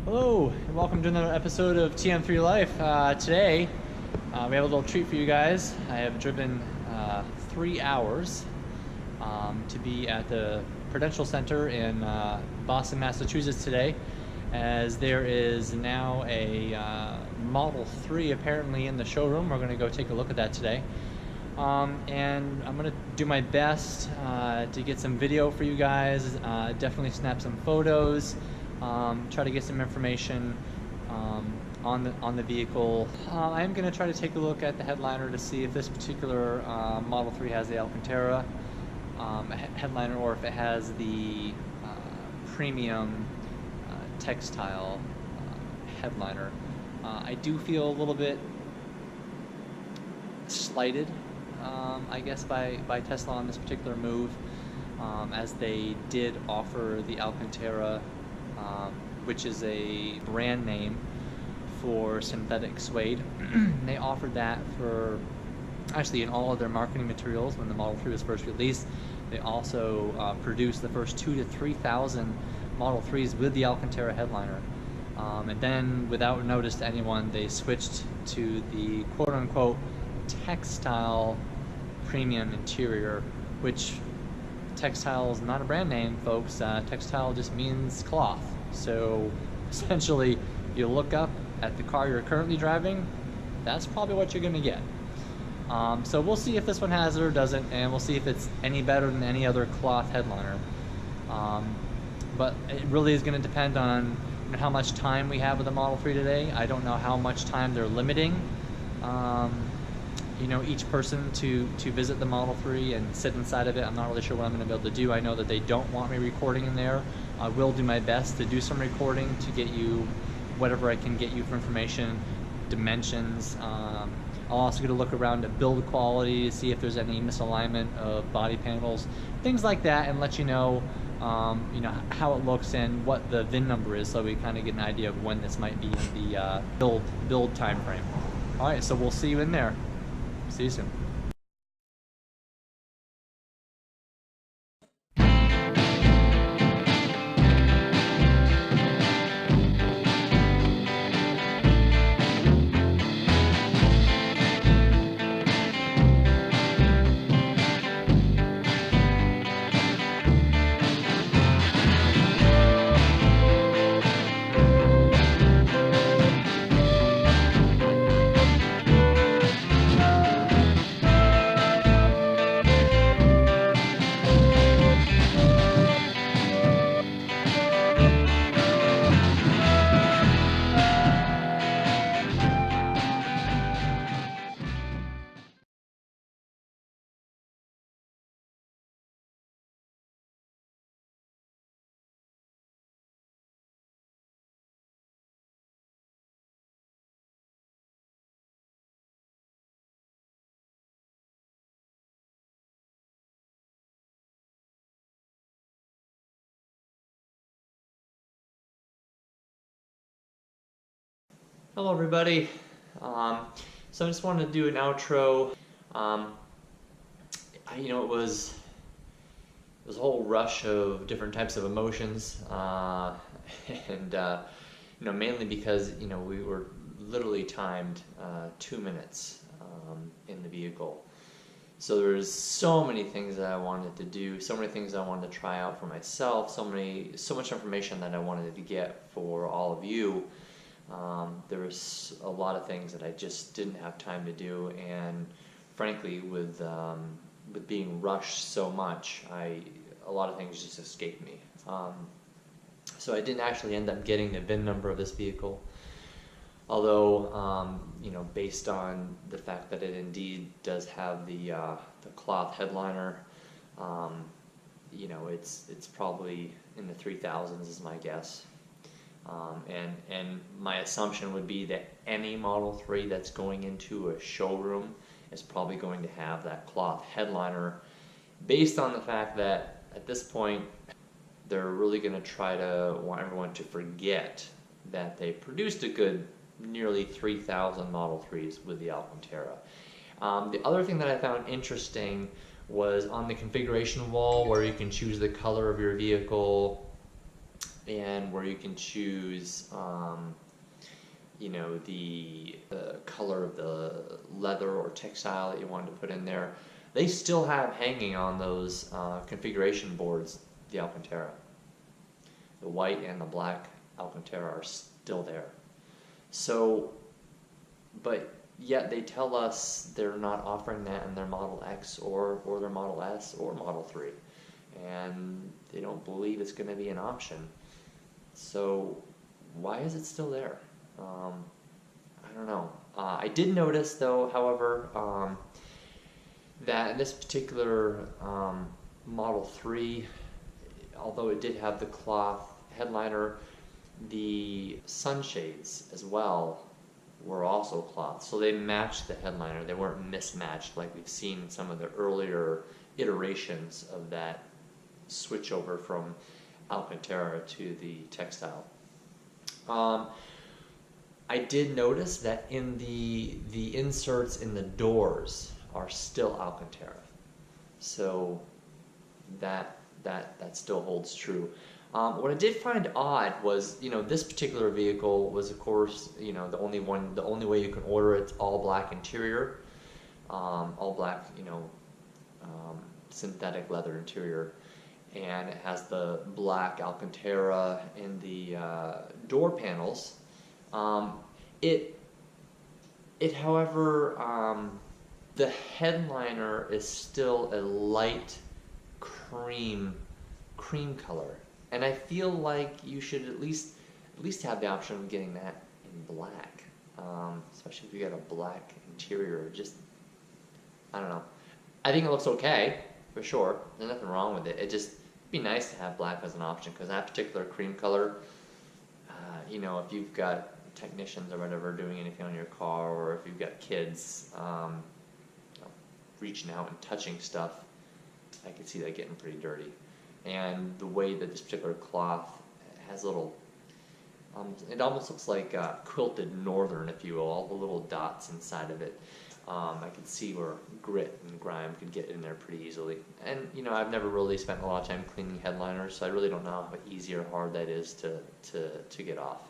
Hello, and welcome to another episode of TM3 Life. Today, we have a little treat for you guys. I have driven 3 hours to be at the Prudential Center in Boston, Massachusetts today, as there is now a Model 3 apparently in the showroom. We're going to go take a look at that today. And I'm going to do my best to get some video for you guys, definitely snap some photos. Try to get some information on the vehicle. I am going to try to take a look at the headliner to see if this particular Model 3 has the Alcantara headliner, or if it has the premium textile headliner. I do feel a little bit slighted, I guess, by Tesla on this particular move, as they did offer the Alcantara, which is a brand name for synthetic suede. They offered that for, actually, in all of their marketing materials when the Model 3 was first released. They also produced the first 2,000 to 3,000 Model 3s with the Alcantara headliner. And then, without notice to anyone, they switched to the quote-unquote textile premium interior, which textile is not a brand name, folks. Textile just means cloth. So essentially, you look up at the car you're currently driving, that's probably what you're going to get. So we'll see if this one has it or doesn't, and we'll see if it's any better than any other cloth headliner. But it really is going to depend on how much time we have with the Model 3 today. I don't know how much time they're limiting each person to visit the Model 3 and sit inside of it. I'm not really sure what I'm going to be able to do. I know that they don't want me recording in there. I will do my best to do some recording to get you whatever I can get you for information, dimensions. I'll also get a look around at build quality, see if there's any misalignment of body panels, things like that, and let you know, how it looks and what the VIN number is, so we kind of get an idea of when this might be in the build time frame. All right, so we'll see you in there. See you soon. Hello everybody. So I just wanted to do an outro. It was a whole rush of different types of emotions, and mainly because we were literally timed 2 minutes in the vehicle. So there's so many things that I wanted to do, so many things I wanted to try out for myself, so much information that I wanted to get for all of you. There was a lot of things that I just didn't have time to do, and frankly, with being rushed so much, a lot of things just escaped me. So I didn't actually end up getting the VIN number of this vehicle, although based on the fact that it indeed does have the cloth headliner, it's probably in the 3,000s is my guess. And my assumption would be that any Model 3 that's going into a showroom is probably going to have that cloth headliner, based on the fact that at this point they're really going to try to want everyone to forget that they produced a good nearly 3,000 Model 3s with the Alcantara. The other thing that I found interesting was on the configuration wall, where you can choose the color of your vehicle, and where you can choose you know, the color of the leather or textile that you wanted to put in there. They still have hanging on those configuration boards the Alcantara. The white and the black Alcantara are still there. So, but yet they tell us they're not offering that in their Model X or their Model S or Model 3. And they don't believe it's going to be an option. So why is it still there? I don't know. I did notice though, however, that in this particular Model 3, although it did have the cloth headliner, the sunshades as well were also cloth. So they matched the headliner. They weren't mismatched like we've seen in some of the earlier iterations of that switch over from Alcantara to the textile. I did notice that in the inserts in the doors are still Alcantara. So that still holds true. What I did find odd was, you know, this particular vehicle was, of course, you know, the only way you can order it's all black interior, all black, you know, synthetic leather interior, and it has the black Alcantara in the door panels. However, the headliner is still a light cream color, and I feel like you should at least have the option of getting that in black, especially if you got a black interior. Just, I don't know. I think it looks okay for sure. There's nothing wrong with it. It just be nice to have black as an option, because that particular cream color, you know, if you've got technicians or whatever doing anything on your car, or if you've got kids you know, reaching out and touching stuff, I could see that getting pretty dirty. And the way that this particular cloth has little, it almost looks like quilted northern, if you will, all the little dots inside of it. I could see where grit and grime could get in there pretty easily. And, you know, I've never really spent a lot of time cleaning headliners, so I really don't know how easy or hard that is to get off.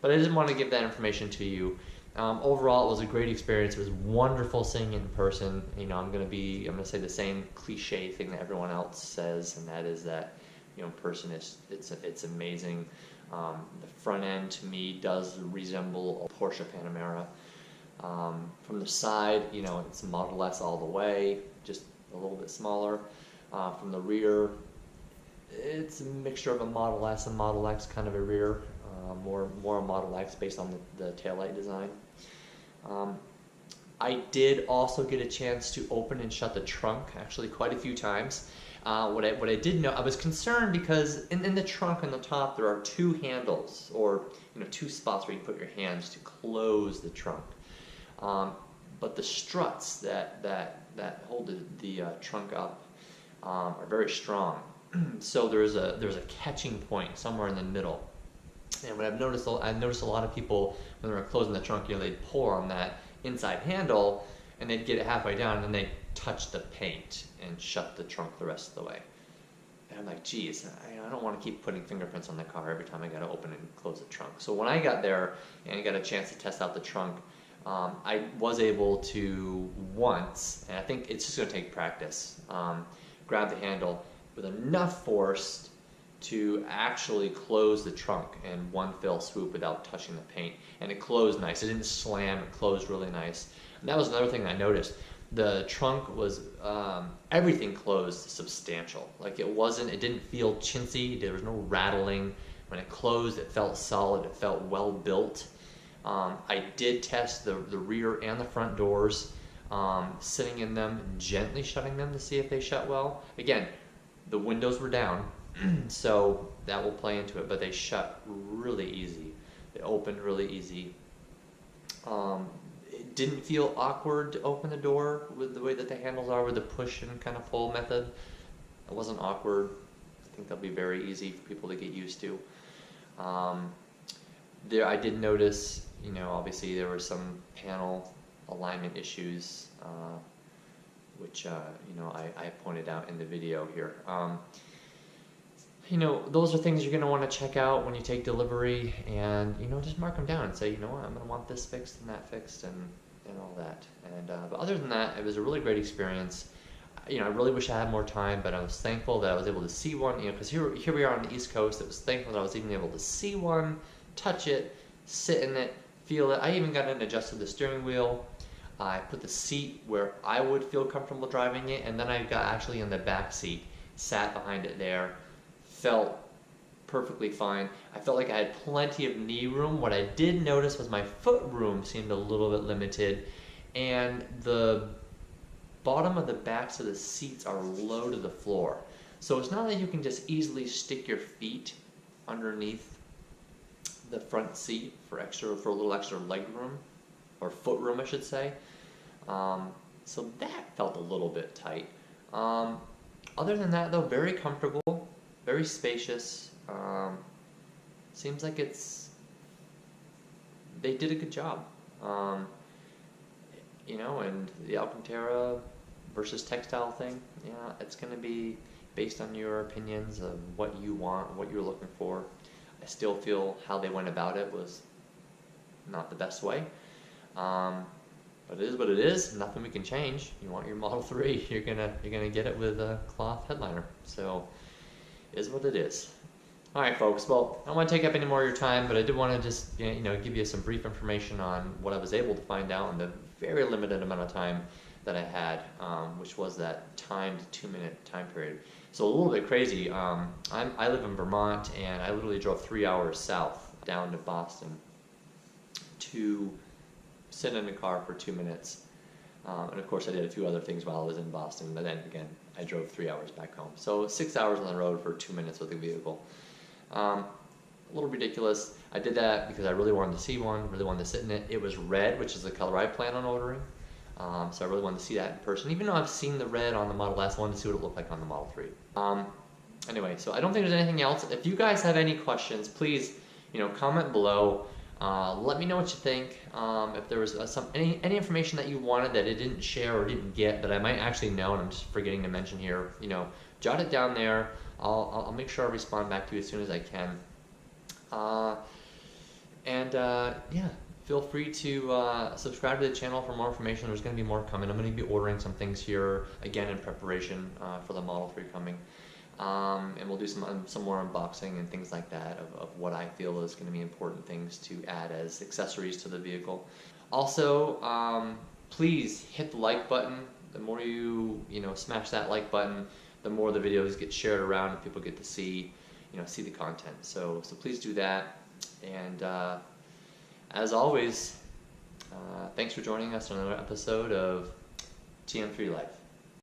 But I just want to give that information to you. Overall, it was a great experience. It was wonderful seeing it in person. You know, I'm gonna say the same cliche thing that everyone else says, and that is that, you know, in person it's amazing. The front end to me does resemble a Porsche Panamera. From the side, you know, it's Model S all the way, just a little bit smaller. From the rear, it's a mixture of a Model S and Model X kind of a rear. More a Model X based on the taillight design. I did also get a chance to open and shut the trunk, actually quite a few times. What I did know, I was concerned because in the trunk on the top there are two handles, or, you know, two spots where you put your hands to close the trunk. But the struts that hold the trunk up are very strong. So there's a catching point somewhere in the middle. And what I've noticed a lot of people, when they're closing the trunk, you know, they'd pull on that inside handle and they'd get it halfway down and then they'd touch the paint and shut the trunk the rest of the way. And I'm like, geez, I don't want to keep putting fingerprints on the car every time I got to open and close the trunk. So when I got there and I got a chance to test out the trunk, I was able to once, and I think it's just going to take practice, grab the handle with enough force to actually close the trunk in one fell swoop without touching the paint. And it closed nice. It didn't slam, it closed really nice. And that was another thing I noticed. The trunk was, everything closed substantial. Like it didn't feel chintzy, there was no rattling. When it closed, it felt solid, it felt well built. I did test the rear and the front doors, sitting in them, gently shutting them to see if they shut well. Again, the windows were down, so that will play into it, but they shut really easy. They opened really easy. It didn't feel awkward to open the door with the way that the handles are with the push and kind of pull method. It wasn't awkward. I think that'll be very easy for people to get used to. I did notice, you know, obviously there were some panel alignment issues, which, you know, I pointed out in the video here. those are things you're going to want to check out when you take delivery, and just mark them down and say, what, I'm going to want this fixed and that fixed, and all that. And but other than that, it was a really great experience. I really wish I had more time, but I was thankful that I was able to see one. Because here we are on the East Coast. It was thankful that I was even able to see one, touch it, sit in it, feel it. I even got in and adjusted the steering wheel. I put the seat where I would feel comfortable driving it, and then I got actually in the back seat, sat behind it there, felt perfectly fine. I felt like I had plenty of knee room. What I did notice was my foot room seemed a little bit limited, and the bottom of the backs of the seats are low to the floor. So it's not that you can just easily stick your feet underneath the front seat for a little extra leg room, or foot room I should say. So that felt a little bit tight. Other than that though, very comfortable, very spacious. Seems like they did a good job. And the Alcantara versus textile thing, it's going to be based on your opinions of what you want, what you're looking for. I still feel how they went about it was not the best way. But it is what it is. Nothing we can change. You want your Model 3, you're gonna get it with a cloth headliner. So, it is what it is. All right, folks. Well, I don't want to take up any more of your time, but I did want to just give you some brief information on what I was able to find out in the very limited amount of time that I had, which was that timed 2-minute time period. So a little bit crazy. I live in Vermont, and I literally drove 3 hours south down to Boston to sit in the car for 2 minutes. And of course I did a few other things while I was in Boston, but then again, I drove 3 hours back home. So 6 hours on the road for 2 minutes with the vehicle. A little ridiculous. I did that because I really wanted to see one, really wanted to sit in it. It was red, which is the color I plan on ordering. So I really wanted to see that in person. Even though I've seen the red on the Model S, I wanted to see what it looked like on the Model 3. Anyway, so I don't think there's anything else. If you guys have any questions, please, comment below. Let me know what you think. If there was any information that you wanted that I didn't share or didn't get that I might actually know and I'm just forgetting to mention here, jot it down there. I'll make sure I respond back to you as soon as I can. Yeah, feel free to subscribe to the channel for more information. There's going to be more coming. I'm going to be ordering some things here again in preparation for the Model 3 coming. And we'll do some more unboxing and things like that of what I feel is going to be important things to add as accessories to the vehicle. Also, please hit the like button. The more you smash that like button, the more the videos get shared around and people get to see the content. So please do that. And as always, thanks for joining us on another episode of TM3 Life.